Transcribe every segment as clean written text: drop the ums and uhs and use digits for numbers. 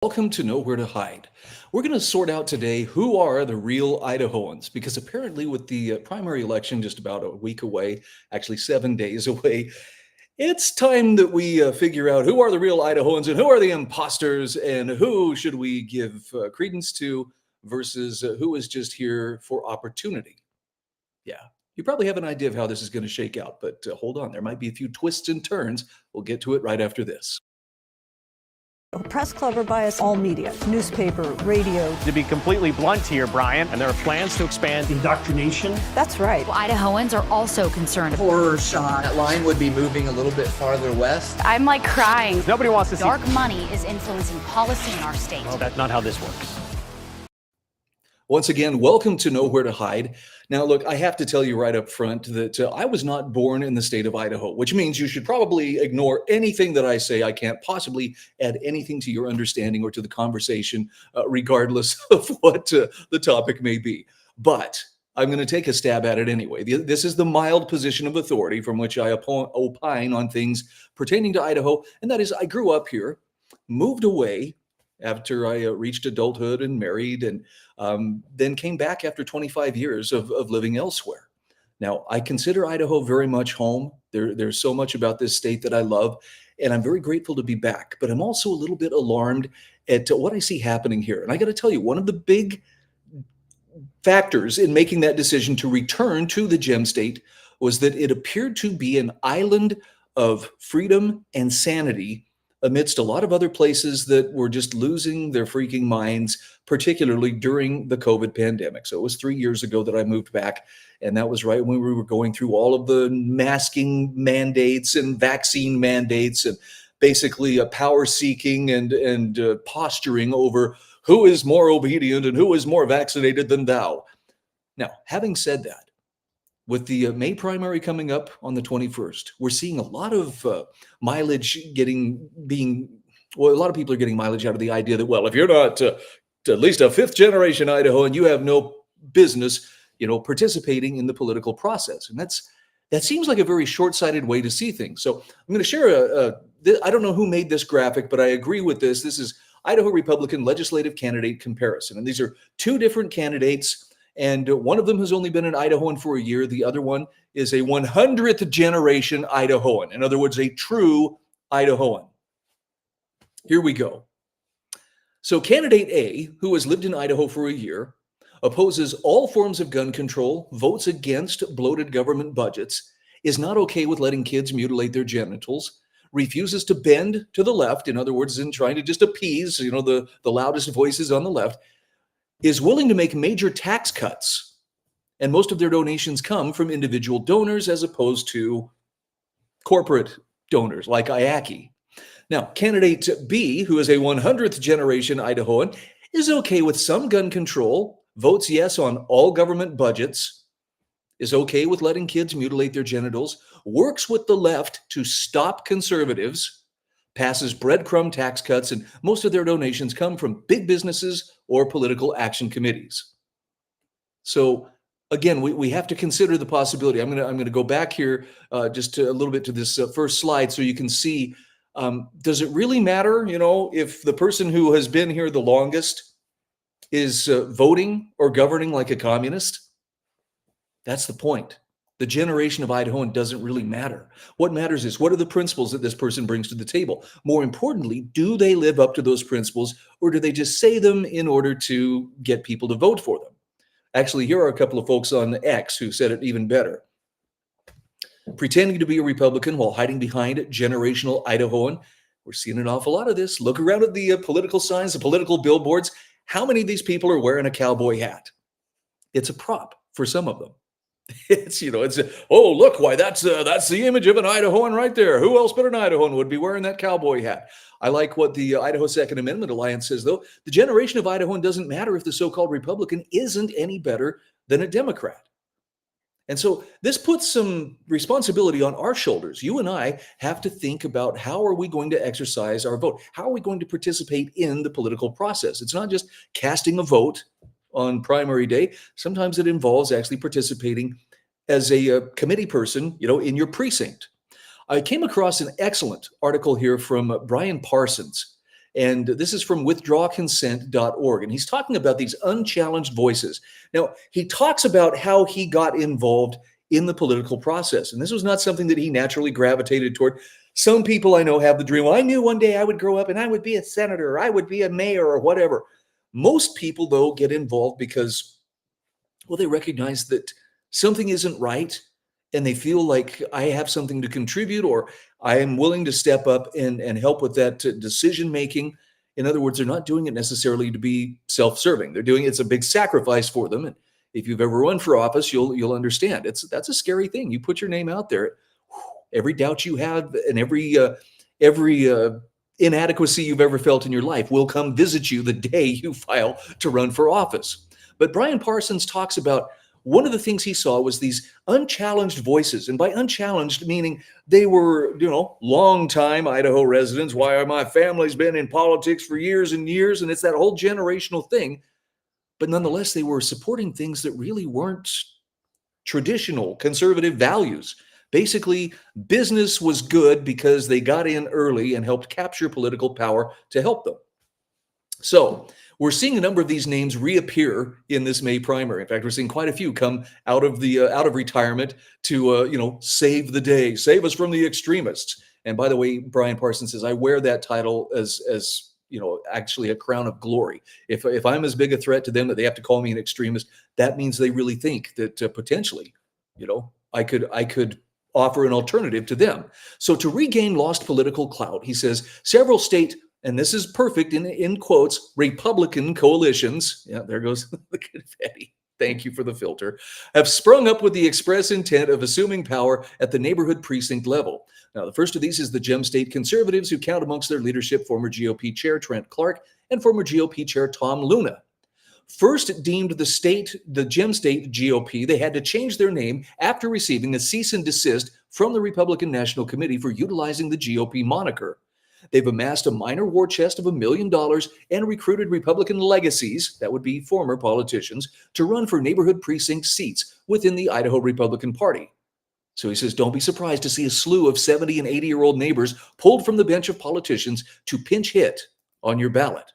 Welcome to Nowhere to Hide. We're going to sort out today who are the real Idahoans, because apparently, with the primary election just about a week away, actually 7 days away, it's time that we figure out who are the real Idahoans and who are the imposters and who should we give credence to versus who is just here for opportunity. Yeah, you probably have an idea of how this is going to shake out, but hold on, there might be a few twists and turns. We'll get to it right after this. Press Club or bias all media, newspaper, radio. To be completely blunt here, Brian, and there are plans to expand indoctrination. That's right. Well, Idahoans are also concerned. Horror shot. That line would be moving a little bit farther west. I'm like crying. Nobody wants to see dark money is influencing policy in our state. Well, that's not how this works. Once again, welcome to Nowhere to Hide. Now, look, I have to tell you right up front that I was not born in the state of Idaho, which means you should probably ignore anything that I say. I can't possibly add anything to your understanding or to the conversation, regardless of what the topic may be. But I'm going to take a stab at it anyway. This is the mild position of authority from which I opine on things pertaining to Idaho, and that is I grew up here, moved away after I reached adulthood and married, and then came back after 25 years of living elsewhere. Now, I consider Idaho very much home. There's so much about this state that I love, and I'm very grateful to be back. But I'm also a little bit alarmed at what I see happening here. And I got to tell you, one of the big factors in making that decision to return to the gem state was that it appeared to be an island of freedom and sanity amidst a lot of other places that were just losing their freaking minds, particularly during the COVID pandemic. So it was 3 years ago that I moved back, and that was right when we were going through all of the masking mandates and vaccine mandates and basically a power seeking and posturing over who is more obedient and who is more vaccinated than thou. Now, having said that, with the May primary coming up on the 21st, we're seeing a lot of mileage a lot of people are getting mileage out of the idea that, well, if you're not at least a fifth generation Idahoan, you have no business, participating in the political process. And that seems like a very short-sighted way to see things. So I'm going to share I don't know who made this graphic, but I agree with this. This is Idaho Republican legislative candidate comparison. And these are two different candidates. And one of them has only been an Idahoan for a year. The other one is a 100th generation Idahoan. In other words, a true Idahoan. Here we go. So candidate A, who has lived in Idaho for a year, opposes all forms of gun control, votes against bloated government budgets, is not okay with letting kids mutilate their genitals, refuses to bend to the left, in other words, in trying to just appease, the loudest voices on the left, is willing to make major tax cuts, and most of their donations come from individual donors as opposed to corporate donors like IACI. Now, candidate B, who is a 100th generation Idahoan, is okay with some gun control, votes yes on all government budgets, is okay with letting kids mutilate their genitals, works with the left to stop conservatives, passes breadcrumb tax cuts, and most of their donations come from big businesses or political action committees. So again, we have to consider the possibility. I'm going to go back here just a little bit to this first slide so you can see, does it really matter, if the person who has been here the longest is voting or governing like a communist? That's the point. The generation of Idahoan doesn't really matter. What matters is, what are the principles that this person brings to the table? More importantly, do they live up to those principles, or do they just say them in order to get people to vote for them? Actually, here are a couple of folks on X who said it even better. Pretending to be a Republican while hiding behind generational Idahoan. We're seeing an awful lot of this. Look around at the political signs, the political billboards. How many of these people are wearing a cowboy hat? It's a prop for some of them. Oh, look, why that's the image of an Idahoan right there. Who else but an Idahoan would be wearing that cowboy hat? I like what the Idaho Second Amendment Alliance says, though. The generation of Idahoan doesn't matter if the so-called Republican isn't any better than a Democrat. And so this puts some responsibility on our shoulders. You and I have to think about, how are we going to exercise our vote? How are we going to participate in the political process? It's not just casting a vote on primary day. Sometimes it involves actually participating as a committee person, in your precinct. I came across an excellent article here from Brian Parsons. And this is from withdrawconsent.org. And he's talking about these unchallenged voices. Now, he talks about how he got involved in the political process. And this was not something that he naturally gravitated toward. Some people I know have the dream, well, I knew one day I would grow up and I would be a senator, or I would be a mayor, or whatever. Most people, though, get involved because, well, they recognize that something isn't right and they feel like I have something to contribute, or I am willing to step up and help with that decision making. In other words, they're not doing it necessarily to be self-serving. They're doing it's a big sacrifice for them. And if you've ever run for office, you'll understand. That's a scary thing. You put your name out there, every doubt you have and every inadequacy you've ever felt in your life will come visit you the day you file to run for office. But Brian Parsons talks about one of the things he saw was these unchallenged voices. And by unchallenged, meaning they were, long-time Idaho residents. Why, my family's been in politics for years and years, and it's that whole generational thing. But nonetheless, they were supporting things that really weren't traditional conservative values. Basically, business was good because they got in early and helped capture political power to help them. So we're seeing a number of these names reappear in this May primary. In fact, we're seeing quite a few come out of retirement to save the day, save us from the extremists. And by the way, Brian Parsons says, I wear that title as actually a crown of glory. If I'm as big a threat to them that they have to call me an extremist, that means they really think that potentially, I could offer an alternative to them. So to regain lost political clout, he says, several state, and this is perfect in quotes, Republican coalitions, yeah, there goes the confetti, thank you for the filter, have sprung up with the express intent of assuming power at the neighborhood precinct level. Now, the first of these is the Gem State Conservatives, who count amongst their leadership former GOP Chair Trent Clark and former GOP Chair Tom Luna. First deemed the Gem State GOP, they had to change their name after receiving a cease and desist from the Republican National Committee for utilizing the GOP moniker. They've amassed a minor war chest of $1 million and recruited Republican legacies, that would be former politicians, to run for neighborhood precinct seats within the Idaho Republican Party. So he says, don't be surprised to see a slew of 70 and 80-year-old neighbors pulled from the bench of politicians to pinch hit on your ballot.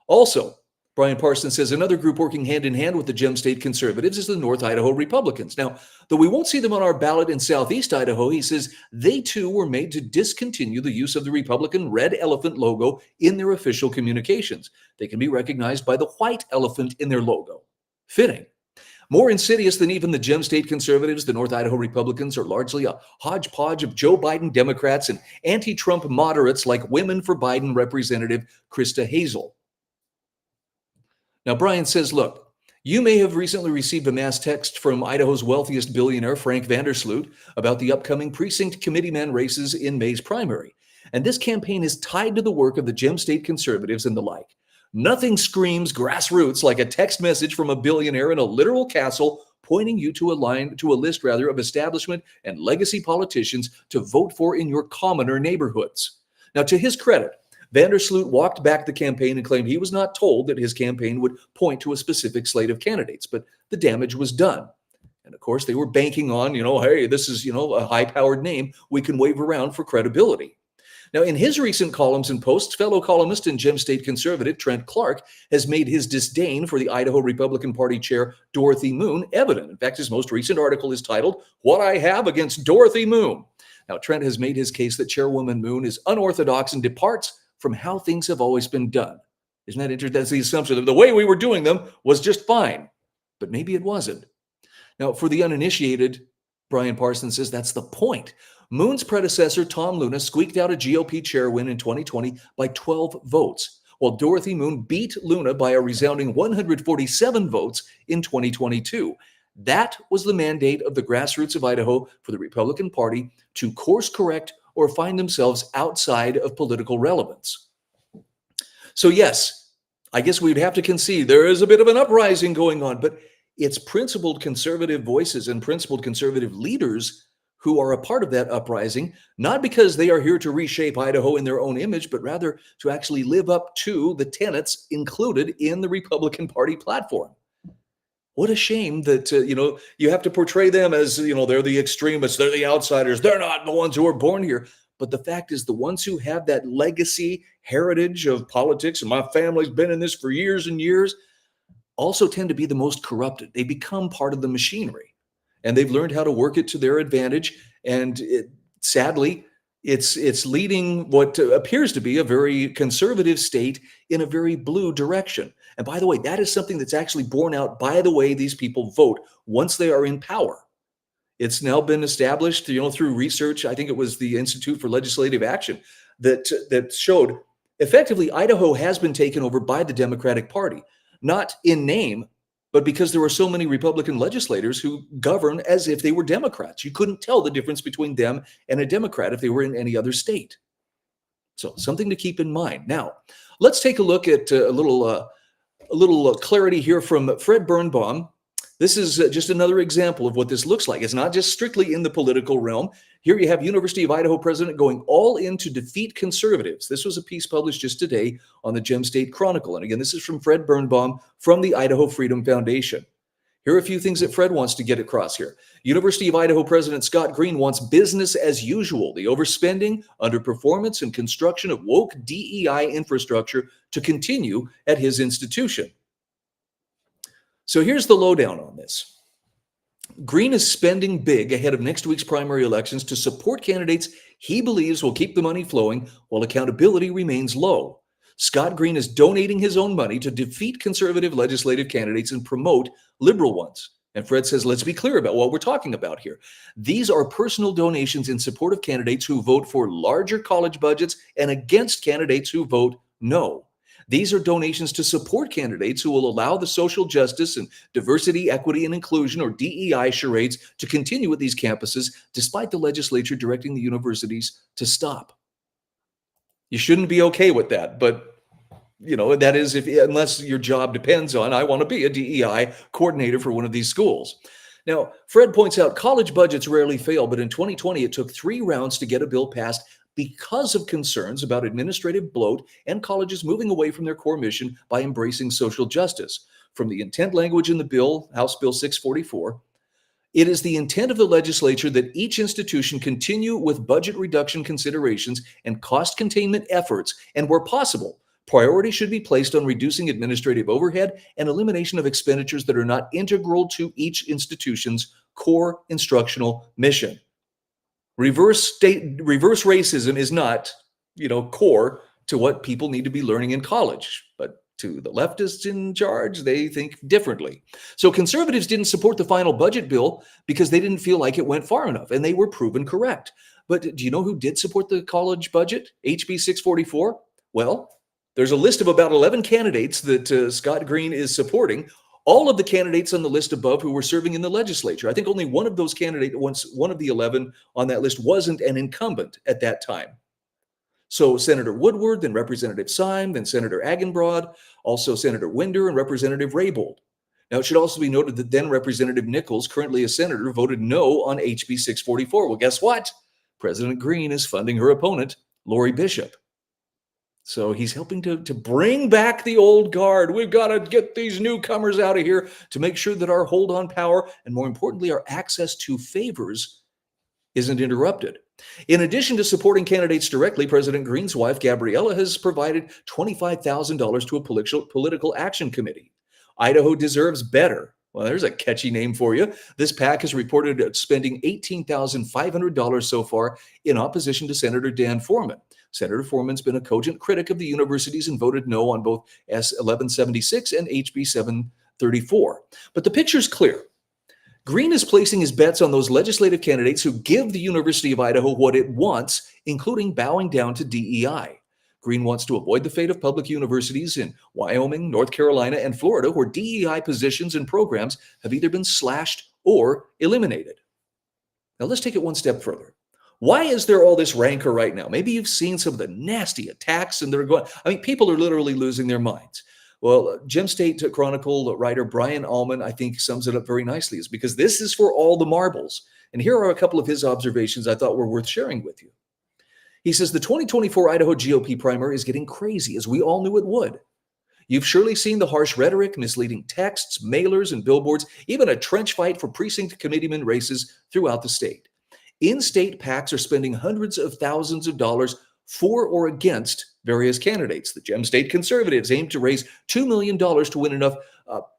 Also, Brian Parsons says another group working hand in hand with the Gem State Conservatives is the North Idaho Republicans. Now, though we won't see them on our ballot in Southeast Idaho, he says they too were made to discontinue the use of the Republican red elephant logo in their official communications. They can be recognized by the white elephant in their logo. Fitting. More insidious than even the Gem State Conservatives, the North Idaho Republicans are largely a hodgepodge of Joe Biden Democrats and anti-Trump moderates like Women for Biden Representative Krista Hazel. Now, Brian says, look, you may have recently received a mass text from Idaho's wealthiest billionaire, Frank Vandersloot, about the upcoming precinct committeeman races in May's primary. And this campaign is tied to the work of the Gem State Conservatives and the like. Nothing screams grassroots like a text message from a billionaire in a literal castle pointing you to a list of establishment and legacy politicians to vote for in your commoner neighborhoods. Now, to his credit, Vandersloot walked back the campaign and claimed he was not told that his campaign would point to a specific slate of candidates, but the damage was done. And of course, they were banking on, hey, this is, a high-powered name we can wave around for credibility. Now, in his recent columns and posts, fellow columnist and Gem State conservative Trent Clark has made his disdain for the Idaho Republican Party chair Dorothy Moon evident. In fact, his most recent article is titled, What I Have Against Dorothy Moon. Now, Trent has made his case that Chairwoman Moon is unorthodox and departs from how things have always been done. Isn't that interesting? That's the assumption that the way we were doing them was just fine, but maybe it wasn't. Now, for the uninitiated, Brian Parsons says that's the point. Moon's predecessor, Tom Luna, squeaked out a GOP chair win in 2020 by 12 votes, while Dorothy Moon beat Luna by a resounding 147 votes in 2022. That was the mandate of the grassroots of Idaho for the Republican Party to course correct or find themselves outside of political relevance. So yes, I guess we'd have to concede there is a bit of an uprising going on, but it's principled conservative voices and principled conservative leaders who are a part of that uprising, not because they are here to reshape Idaho in their own image, but rather to actually live up to the tenets included in the Republican Party platform. What a shame that, you have to portray them as, they're the extremists, they're the outsiders, they're not the ones who are born here. But the fact is, the ones who have that legacy heritage of politics, and my family's been in this for years and years, also tend to be the most corrupted. They become part of the machinery, and they've learned how to work it to their advantage. And sadly, it's leading what appears to be a very conservative state in a very blue direction. And by the way, that is something that's actually borne out by the way these people vote once they are in power. It's now been established, through research. I think it was the Institute for Legislative Action that showed effectively Idaho has been taken over by the Democratic Party, not in name, but because there were so many Republican legislators who govern as if they were Democrats. You couldn't tell the difference between them and a Democrat if they were in any other state. So something to keep in mind. Now, let's take a look at a little clarity here from Fred Birnbaum. This is just another example of what this looks like. It's not just strictly in the political realm. Here you have University of Idaho president going all in to defeat conservatives. This was a piece published just today on the Gem State Chronicle. And again, this is from Fred Birnbaum from the Idaho Freedom Foundation. Here are a few things that Fred wants to get across here. University of Idaho President Scott Green wants business as usual, the overspending, underperformance, and construction of woke DEI infrastructure to continue at his institution. So here's the lowdown on this. Green is spending big ahead of next week's primary elections to support candidates he believes will keep the money flowing while accountability remains low. Scott Green is donating his own money to defeat conservative legislative candidates and promote liberal ones. And Fred says, let's be clear about what we're talking about here. These are personal donations in support of candidates who vote for larger college budgets and against candidates who vote no. These are donations to support candidates who will allow the social justice and diversity, equity, and inclusion, or DEI charades to continue at these campuses, despite the legislature directing the universities to stop. You shouldn't be okay with that, but that is unless your job depends on, I want to be a DEI coordinator for one of these schools. Now, Fred points out college budgets rarely fail, but in 2020, it took 3 rounds to get a bill passed because of concerns about administrative bloat and colleges moving away from their core mission by embracing social justice. From the intent language in the bill, House Bill 644, it is the intent of the legislature that each institution continue with budget reduction considerations and cost containment efforts, and where possible, priority should be placed on reducing administrative overhead and elimination of expenditures that are not integral to each institution's core instructional mission. Reverse racism is not, core to what people need to be learning in college, but to the leftists in charge, they think differently. So conservatives didn't support the final budget bill because they didn't feel like it went far enough, and they were proven correct. But do you know who did support the college budget, HB 644? Well, there's a list of about 11 candidates that Scott Green is supporting. All of the candidates on the list above who were serving in the legislature. I think only one of those candidates, one of the 11 on that list, wasn't an incumbent at that time. So Senator Woodward, then Representative Syme, then Senator Agenbrod, also Senator Winder, and Representative Raybould. Now, it should also be noted that then Representative Nichols, currently a senator, voted no on HB 644. Well, guess what? President Green is funding her opponent, Lori Bishop. So he's helping to bring back the old guard. We've got to get these newcomers out of here to make sure that our hold on power, and more importantly, our access to favors, isn't interrupted. In addition to supporting candidates directly, President Green's wife, Gabriella, has provided $25,000 to a political action committee. Idaho deserves better. Well, there's a catchy name for you. This PAC has reported spending $18,500 so far in opposition to Senator Dan Foreman. Senator Foreman's been a cogent critic of the universities and voted no on both S 1176 and HB 734. But the picture's clear. Green is placing his bets on those legislative candidates who give the University of Idaho what it wants, including bowing down to DEI. Green wants to avoid the fate of public universities in Wyoming, North Carolina, and Florida, where DEI positions and programs have either been slashed or eliminated. Now let's take it one step further. Why is there all this rancor right now? Maybe you've seen some of the nasty attacks and people are literally losing their minds. Well, Gem State Chronicle writer Brian Allman, I think, sums it up very nicely. It's because this is for all the marbles. And here are a couple of his observations I thought were worth sharing with you. He says the 2024 Idaho GOP primary is getting crazy, as we all knew it would. You've surely seen the harsh rhetoric, misleading texts, mailers, and billboards, even a trench fight for precinct committeeman races throughout the state. In-state PACs are spending hundreds of thousands of dollars for or against various candidates. The Gem State Conservatives aim to raise $2 million to win enough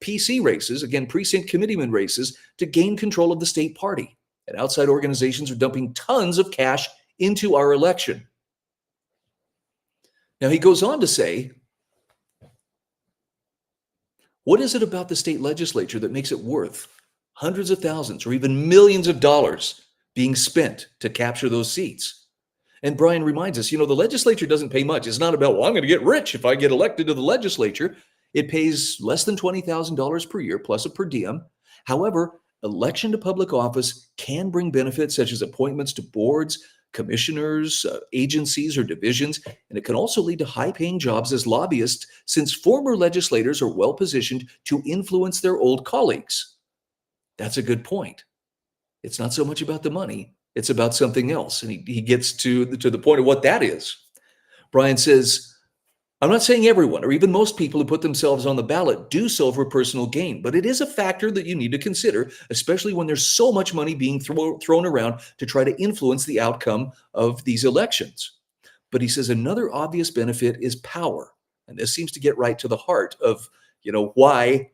PC races, again, precinct committeeman races, to gain control of the state party. And outside organizations are dumping tons of cash into our election. Now, he goes on to say, what is it about the state legislature that makes it worth hundreds of thousands or even millions of dollars being spent to capture those seats? And Brian reminds us, the legislature doesn't pay much. It's not about, well, I'm going to get rich if I get elected to the legislature. It pays less than $20,000 per year plus a per diem. However, election to public office can bring benefits such as appointments to boards, commissioners, agencies, or divisions, and it can also lead to high-paying jobs as lobbyists since former legislators are well-positioned to influence their old colleagues. That's a good point. It's not so much about the money. It's about something else. And he gets to the point of what that is. Brian says, I'm not saying everyone or even most people who put themselves on the ballot do so for personal gain, but it is a factor that you need to consider, especially when there's so much money being thrown around to try to influence the outcome of these elections. But he says another obvious benefit is power. And this seems to get right to the heart of, why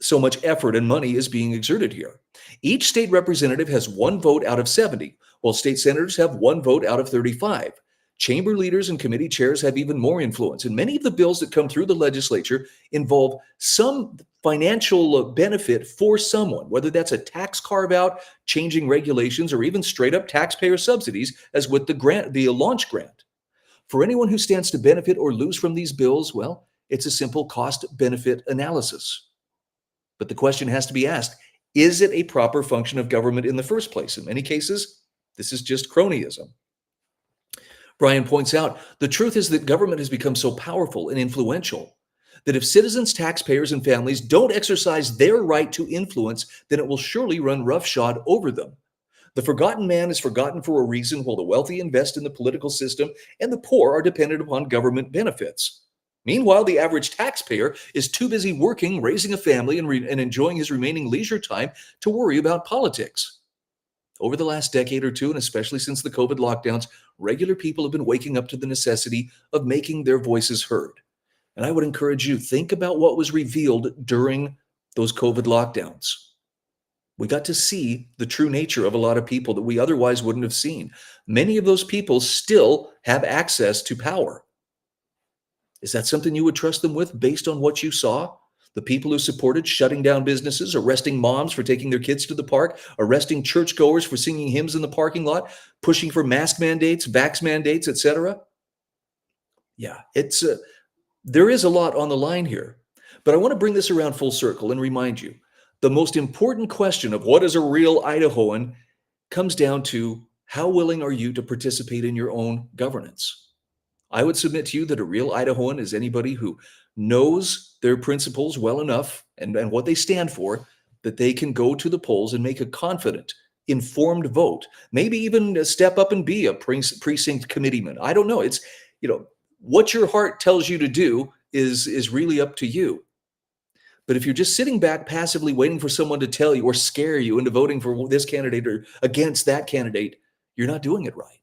so much effort and money is being exerted here. Each state representative has 1 vote out of 70, while state senators have 1 vote out of 35. Chamber leaders and committee chairs have even more influence, and many of the bills that come through the legislature involve some financial benefit for someone, whether that's a tax carve-out, changing regulations, or even straight-up taxpayer subsidies, as with the launch grant. For anyone who stands to benefit or lose from these bills, well, it's a simple cost-benefit analysis. But the question has to be asked, is it a proper function of government in the first place? In many cases, this is just cronyism. Brian points out, the truth is that government has become so powerful and influential that if citizens, taxpayers, and families don't exercise their right to influence, then it will surely run roughshod over them. The forgotten man is forgotten for a reason, while the wealthy invest in the political system and the poor are dependent upon government benefits. Meanwhile, the average taxpayer is too busy working, raising a family, and enjoying his remaining leisure time to worry about politics. Over the last decade or two, and especially since the COVID lockdowns, regular people have been waking up to the necessity of making their voices heard. And I would encourage you, think about what was revealed during those COVID lockdowns. We got to see the true nature of a lot of people that we otherwise wouldn't have seen. Many of those people still have access to power. Is that something you would trust them with based on what you saw? The people who supported shutting down businesses, arresting moms for taking their kids to the park, arresting churchgoers for singing hymns in the parking lot, pushing for mask mandates, vax mandates, etc. Yeah, there is a lot on the line here. But I want to bring this around full circle and remind you, the most important question of what is a real Idahoan comes down to how willing are you to participate in your own governance? I would submit to you that a real Idahoan is anybody who knows their principles well enough and what they stand for, that they can go to the polls and make a confident, informed vote, maybe even step up and be a precinct committeeman. I don't know. It's, what your heart tells you to do is really up to you. But if you're just sitting back passively waiting for someone to tell you or scare you into voting for this candidate or against that candidate, you're not doing it right.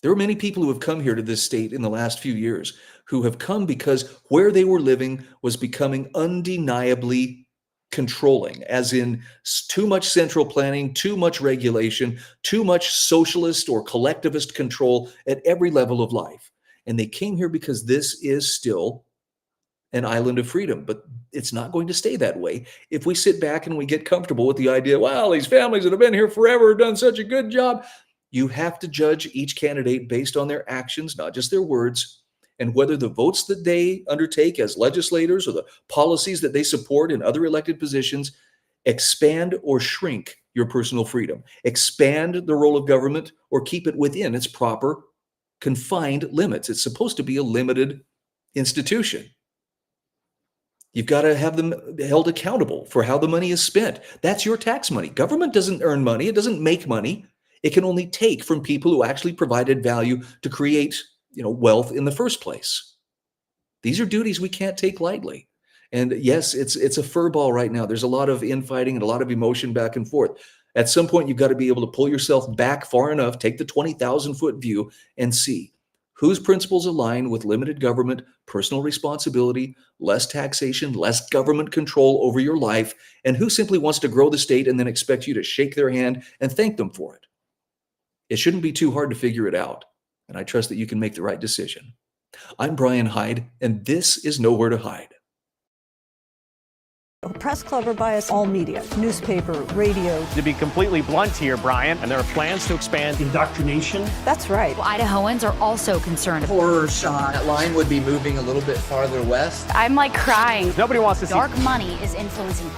There are many people who have come here to this state in the last few years who have come because where they were living was becoming undeniably controlling, as in too much central planning, too much regulation, too much socialist or collectivist control at every level of life. And they came here because this is still an island of freedom, but it's not going to stay that way if we sit back and we get comfortable with the idea, well, these families that have been here forever have done such a good job. You have to judge each candidate based on their actions, not just their words, and whether the votes that they undertake as legislators or the policies that they support in other elected positions expand or shrink your personal freedom, expand the role of government, or keep it within its proper confined limits. It's supposed to be a limited institution. You've got to have them held accountable for how the money is spent. That's your tax money. Government doesn't earn money. It doesn't make money. It can only take from people who actually provided value to create, wealth in the first place. These are duties we can't take lightly. And yes, it's a furball right now. There's a lot of infighting and a lot of emotion back and forth. At some point, you've got to be able to pull yourself back far enough, take the 20,000-foot view, and see whose principles align with limited government, personal responsibility, less taxation, less government control over your life, and who simply wants to grow the state and then expect you to shake their hand and thank them for it. It shouldn't be too hard to figure it out, and I trust that you can make the right decision. I'm Brian Hyde, and this is Nowhere to Hide. Press Club or bias all media, newspaper, radio. To be completely blunt here, Brian, and there are plans to expand indoctrination. That's right. Well, Idahoans are also concerned. Horror shot. That line would be moving a little bit farther west. I'm like crying. Nobody wants to see Dark money is influencing